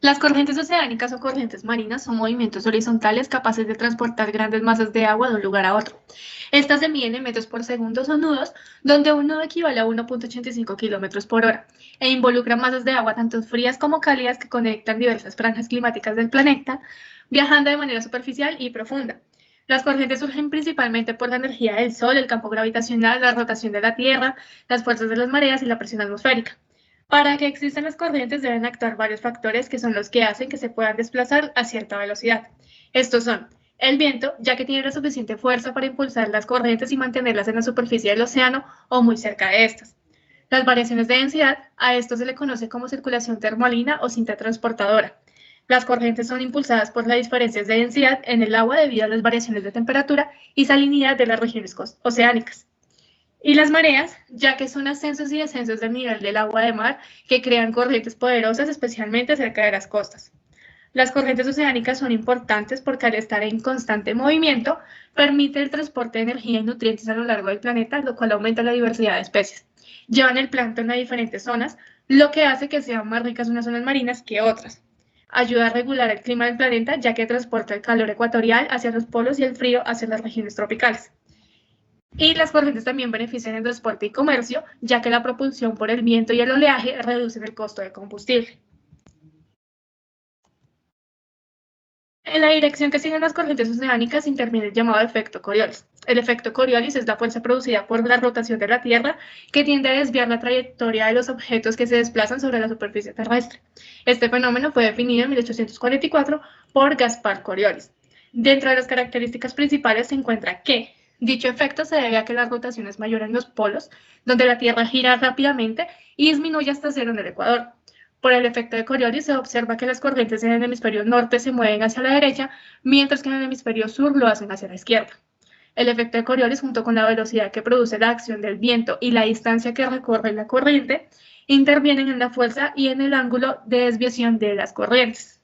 Las corrientes oceánicas o corrientes marinas son movimientos horizontales capaces de transportar grandes masas de agua de un lugar a otro. Estas se miden en metros por segundo o nudos, donde un nudo equivale a 1,85 kilómetros por hora, e involucran masas de agua tanto frías como cálidas que conectan diversas franjas climáticas del planeta, viajando de manera superficial y profunda. Las corrientes surgen principalmente por la energía del Sol, el campo gravitacional, la rotación de la Tierra, las fuerzas de las mareas y la presión atmosférica. Para que existan las corrientes deben actuar varios factores que son los que hacen que se puedan desplazar a cierta velocidad. Estos son el viento, ya que tiene la suficiente fuerza para impulsar las corrientes y mantenerlas en la superficie del océano o muy cerca de estas. Las variaciones de densidad, a esto se le conoce como circulación termalina o cinta transportadora. Las corrientes son impulsadas por las diferencias de densidad en el agua debido a las variaciones de temperatura y salinidad de las regiones oceánicas. Y las mareas, ya que son ascensos y descensos del nivel del agua de mar que crean corrientes poderosas, especialmente cerca de las costas. Las corrientes oceánicas son importantes porque al estar en constante movimiento, permite el transporte de energía y nutrientes a lo largo del planeta, lo cual aumenta la diversidad de especies. Llevan el plancton a diferentes zonas, lo que hace que sean más ricas unas zonas marinas que otras. Ayuda a regular el clima del planeta, ya que transporta el calor ecuatorial hacia los polos y el frío hacia las regiones tropicales. Y las corrientes también benefician el transporte y comercio, ya que la propulsión por el viento y el oleaje reducen el costo de combustible. En la dirección que siguen las corrientes oceánicas interviene el llamado efecto Coriolis. El efecto Coriolis es la fuerza producida por la rotación de la Tierra que tiende a desviar la trayectoria de los objetos que se desplazan sobre la superficie terrestre. Este fenómeno fue definido en 1844 por Gaspar Coriolis. Dentro de las características principales se encuentra que dicho efecto se debe a que la rotación es mayor en los polos, donde la Tierra gira rápidamente y disminuye hasta cero en el ecuador. Por el efecto de Coriolis se observa que las corrientes en el hemisferio norte se mueven hacia la derecha, mientras que en el hemisferio sur lo hacen hacia la izquierda. El efecto de Coriolis, junto con la velocidad que produce la acción del viento y la distancia que recorre la corriente, intervienen en la fuerza y en el ángulo de desviación de las corrientes.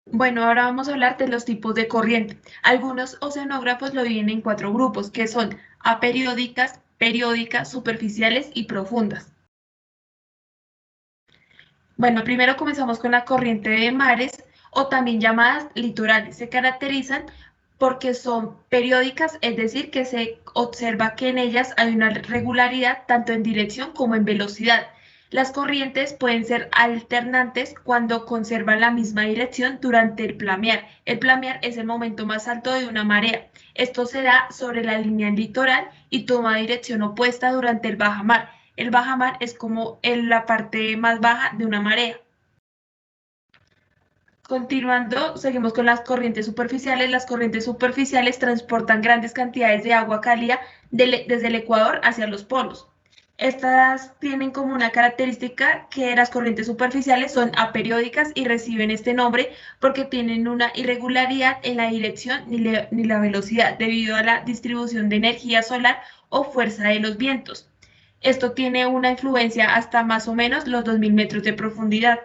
Bueno, ahora vamos a hablar de los tipos de corriente. Algunos oceanógrafos lo dividen en 4 grupos, que son aperiódicas, periódicas, superficiales y profundas. Bueno, primero comenzamos con la corriente de mares o también llamadas litorales. Se caracterizan porque son periódicas, es decir, que se observa que en ellas hay una regularidad tanto en dirección como en velocidad. Las corrientes pueden ser alternantes cuando conservan la misma dirección durante el plamear. El plamear es el momento más alto de una marea. Esto se da sobre la línea litoral y toma dirección opuesta durante el bajamar. El bajamar es como en la parte más baja de una marea. Continuando, seguimos con las corrientes superficiales. Las corrientes superficiales transportan grandes cantidades de agua cálida desde el ecuador hacia los polos. Estas tienen como una característica que las corrientes superficiales son aperiódicas y reciben este nombre porque tienen una irregularidad en la dirección ni la velocidad debido a la distribución de energía solar o fuerza de los vientos. Esto tiene una influencia hasta más o menos los 2000 metros de profundidad.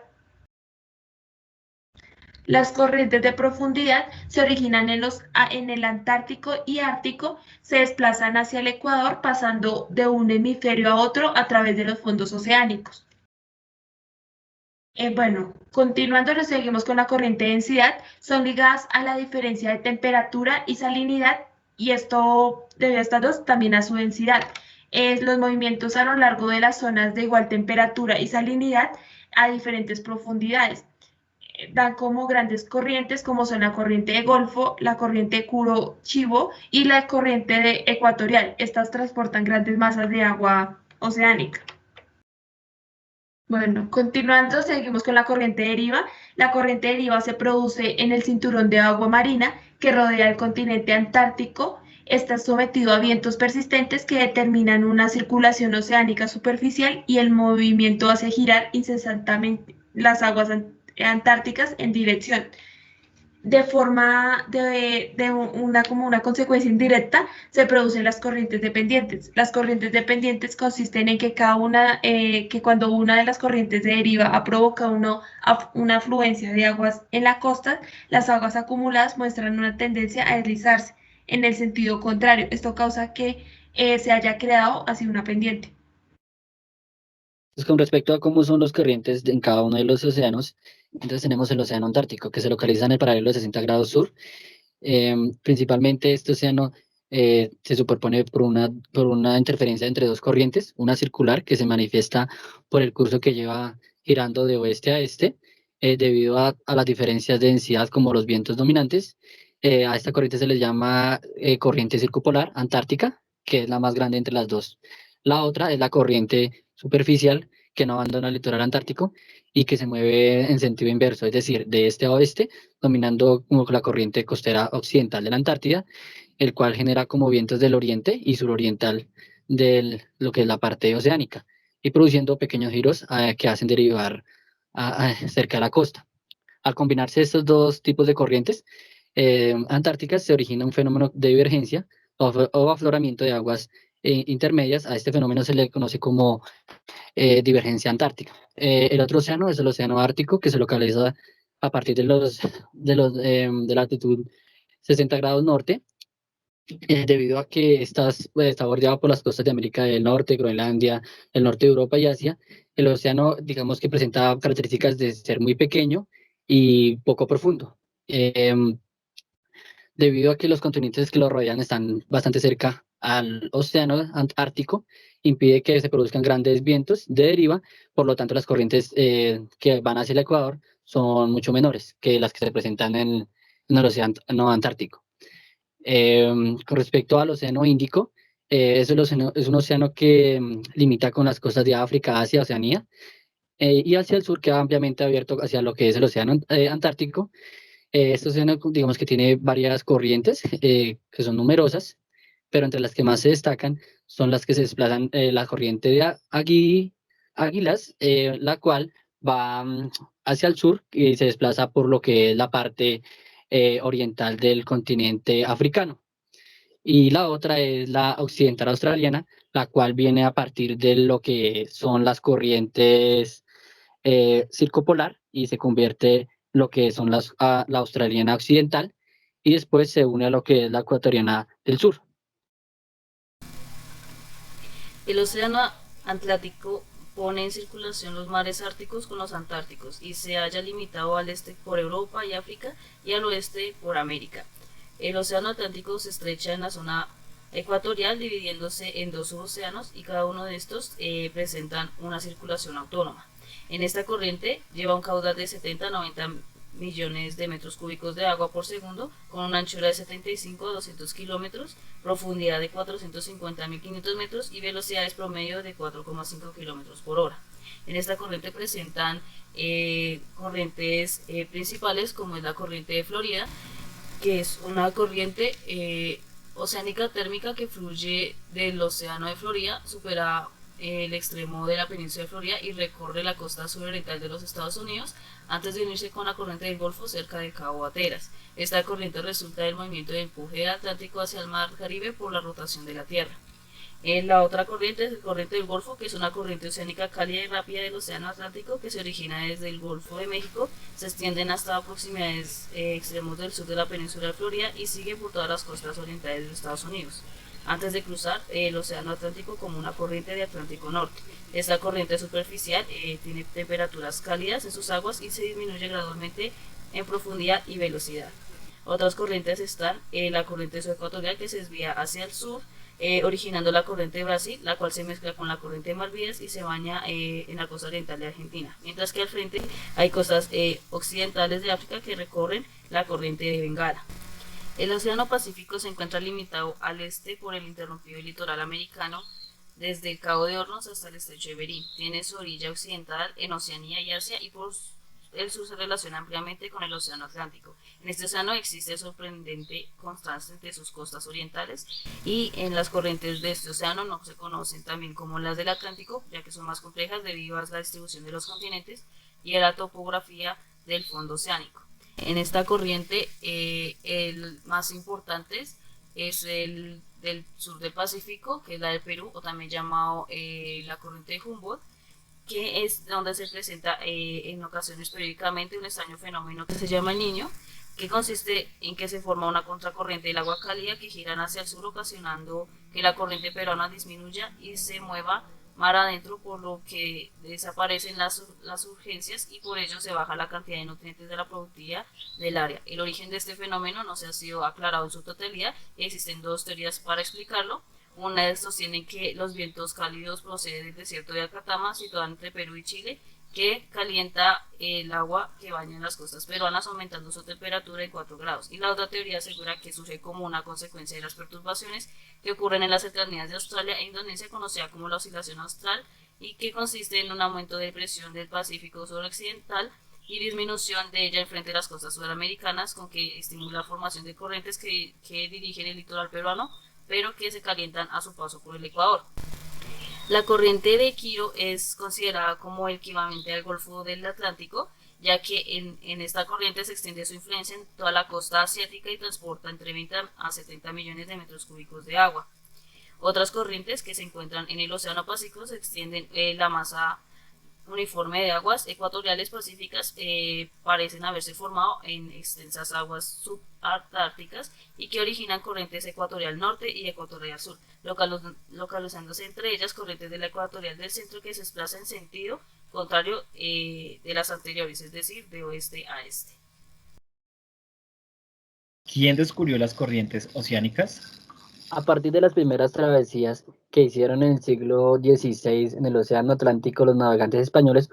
Las corrientes de profundidad se originan en el Antártico y Ártico, se desplazan hacia el Ecuador pasando de un hemisferio a otro a través de los fondos oceánicos. Bueno, continuando, nos seguimos con la corriente de densidad, son ligadas a la diferencia de temperatura y salinidad, y esto debe a estas dos también a su densidad. Los movimientos a lo largo de las zonas de igual temperatura y salinidad a diferentes profundidades dan como grandes corrientes, como son la corriente de Golfo, la corriente de Kuro-Chibo y la corriente de ecuatorial. Estas transportan grandes masas de agua oceánica. Bueno, continuando, seguimos con la corriente deriva. La corriente deriva se produce en el cinturón de agua marina que rodea el continente antártico. Está sometido a vientos persistentes que determinan una circulación oceánica superficial y el movimiento hace girar incesantemente las aguas antárticas en dirección. De forma como una consecuencia indirecta se producen las corrientes dependientes. Las corrientes dependientes consisten en que que cuando una de las corrientes de deriva ha provocado una afluencia de aguas en la costa, las aguas acumuladas muestran una tendencia a deslizarse en el sentido contrario. Esto causa que se haya creado así una pendiente. Pues con respecto a cómo son los corrientes en cada uno de los océanos, entonces tenemos el océano Antártico, que se localiza en el paralelo de 60 grados sur. Principalmente este océano se superpone por una interferencia entre dos corrientes, una circular que se manifiesta por el curso que lleva girando de oeste a este, debido a las diferencias de densidad como los vientos dominantes. A esta corriente se le llama corriente circumpolar antártica, que es la más grande entre las dos. La otra es la corriente superficial, que no abandona el litoral antártico y que se mueve en sentido inverso, es decir, de este a oeste, dominando como la corriente costera occidental de la Antártida, el cual genera como vientos del oriente y suroriental de lo que es la parte oceánica, y produciendo pequeños giros que hacen derivar cerca de la costa. Al combinarse estos dos tipos de corrientes antárticas, se origina un fenómeno de divergencia o afloramiento de aguas intermedias. A este fenómeno se le conoce como divergencia antártica. El otro océano es el océano Ártico, que se localiza a partir de la altitud 60 grados norte, debido a que está bordeado por las costas de América del Norte, Groenlandia, el norte de Europa y Asia. El océano, digamos que presenta características de ser muy pequeño y poco profundo. Debido a que los continentes que lo rodean están bastante cerca al océano Ártico, impide que se produzcan grandes vientos de deriva. Por lo tanto, las corrientes que van hacia el Ecuador son mucho menores que las que se presentan en el océano Antártico. Con respecto al océano Índico, es un océano que limita con las costas de África, Asia, Oceanía, y hacia el sur queda ampliamente abierto hacia lo que es el océano Antártico. Este océano, digamos que tiene varias corrientes que son numerosas, pero entre las que más se destacan son las que se desplazan, la corriente de Águilas, la cual va hacia el sur y se desplaza por lo que es la parte oriental del continente africano. Y la otra es la occidental australiana, la cual viene a partir de lo que son las corrientes circumpolar y se convierte lo que son la australiana occidental y después se une a lo que es la ecuatoriana del sur. El océano Atlántico pone en circulación los mares árticos con los antárticos y se halla limitado al este por Europa y África y al oeste por América. El océano Atlántico se estrecha en la zona ecuatorial dividiéndose en dos subocéanos y cada uno de estos presentan una circulación autónoma. En esta corriente lleva un caudal de 70 a 90 millones de metros cúbicos de agua por segundo, con una anchura de 75 a 200 kilómetros, profundidad de 450.500 metros y velocidades promedio de 4,5 kilómetros por hora. En esta corriente presentan corrientes principales, como es la corriente de Florida, que es una corriente oceánica térmica que fluye del océano de Florida, supera el extremo de la península de Florida y recorre la costa suroriental de los Estados Unidos antes de unirse con la corriente del Golfo cerca de Cabo Bateras. Esta corriente resulta del movimiento de empuje del Atlántico hacia el mar Caribe por la rotación de la Tierra. La otra corriente es la corriente del Golfo, que es una corriente oceánica cálida y rápida del Océano Atlántico que se origina desde el Golfo de México, se extienden hasta proximidades extremos del sur de la península de Florida y sigue por todas las costas orientales de los Estados Unidos, antes de cruzar el Océano Atlántico como una corriente de Atlántico Norte. Esta corriente superficial tiene temperaturas cálidas en sus aguas y se disminuye gradualmente en profundidad y velocidad. Otras corrientes están la corriente subecuatorial, que se desvía hacia el sur, originando la corriente de Brasil, la cual se mezcla con la corriente de Malvinas y se baña en la costa oriental de Argentina, mientras que al frente hay costas occidentales de África que recorren la corriente de Bengala. El Océano Pacífico se encuentra limitado al este por el interrumpido litoral americano desde el Cabo de Hornos hasta el estrecho de Bering. Tiene su orilla occidental en Oceanía y Asia y por el sur se relaciona ampliamente con el Océano Atlántico. En este océano existe sorprendente contraste entre sus costas orientales y en las corrientes de este océano no se conocen también como las del Atlántico, ya que son más complejas debido a la distribución de los continentes y a la topografía del fondo oceánico. En esta corriente, el más importante es el del sur del Pacífico, que es la del Perú, o también llamado la corriente de Humboldt, que es donde se presenta en ocasiones periódicamente un extraño fenómeno que se llama el Niño, que consiste en que se forma una contracorriente del agua cálida que giran hacia el sur, ocasionando que la corriente peruana disminuya y se mueva mar adentro, por lo que desaparecen las urgencias y por ello se baja la cantidad de nutrientes de la productividad del área. El origen de este fenómeno no se ha sido aclarado en su totalidad y existen dos teorías para explicarlo. Una de estas sostiene que los vientos cálidos proceden del desierto de Atacama, situado entre Perú y Chile, que calienta el agua que baña en las costas peruanas, aumentando su temperatura en 4 grados. Y la otra teoría asegura que surge como una consecuencia de las perturbaciones que ocurren en las cercanías de Australia e Indonesia, conocida como la oscilación austral, y que consiste en un aumento de presión del Pacífico suroccidental y disminución de ella en frente de las costas sudamericanas, con que estimula la formación de corrientes que dirigen el litoral peruano, pero que se calientan a su paso por el Ecuador. La corriente de Quiro es considerada como el equivalente al Golfo del Atlántico, ya que en esta corriente se extiende su influencia en toda la costa asiática y transporta entre 20 a 70 millones de metros cúbicos de agua. Otras corrientes que se encuentran en el Océano Pacífico se extienden la masa uniforme de aguas ecuatoriales pacíficas parecen haberse formado en extensas aguas subantárticas y que originan corrientes ecuatorial norte y ecuatorial sur, localizándose entre ellas corrientes de la ecuatorial del centro que se desplazan en sentido contrario de las anteriores, es decir, de oeste a este. ¿Quién descubrió las corrientes oceánicas? A partir de las primeras travesías que hicieron en el siglo XVI en el Océano Atlántico, los navegantes españoles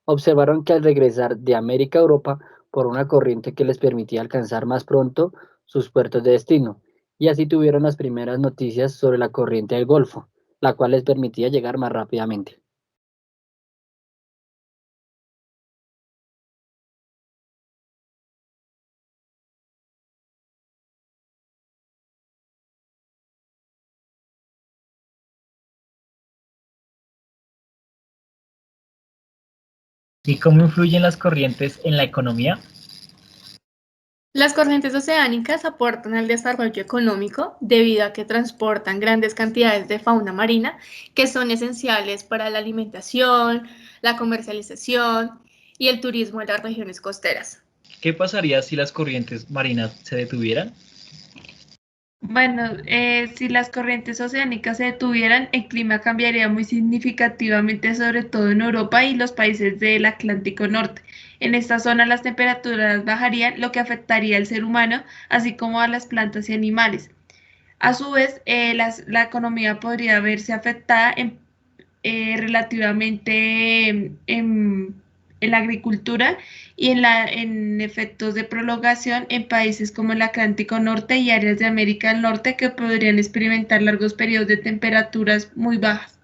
observaron que al regresar de América a Europa por una corriente que les permitía alcanzar más pronto sus puertos de destino, y así tuvieron las primeras noticias sobre la corriente del Golfo, la cual les permitía llegar más rápidamente. ¿Y cómo influyen las corrientes en la economía? Las corrientes oceánicas aportan al desarrollo económico debido a que transportan grandes cantidades de fauna marina que son esenciales para la alimentación, la comercialización y el turismo en las regiones costeras. ¿Qué pasaría si las corrientes marinas se detuvieran? Bueno, si las corrientes oceánicas se detuvieran, el clima cambiaría muy significativamente, sobre todo en Europa y los países del Atlántico Norte. En esta zona las temperaturas bajarían, lo que afectaría al ser humano, así como a las plantas y animales. A su vez, la economía podría verse afectada relativamente en la agricultura y en efectos de prolongación en países como el Atlántico Norte y áreas de América del Norte que podrían experimentar largos periodos de temperaturas muy bajas.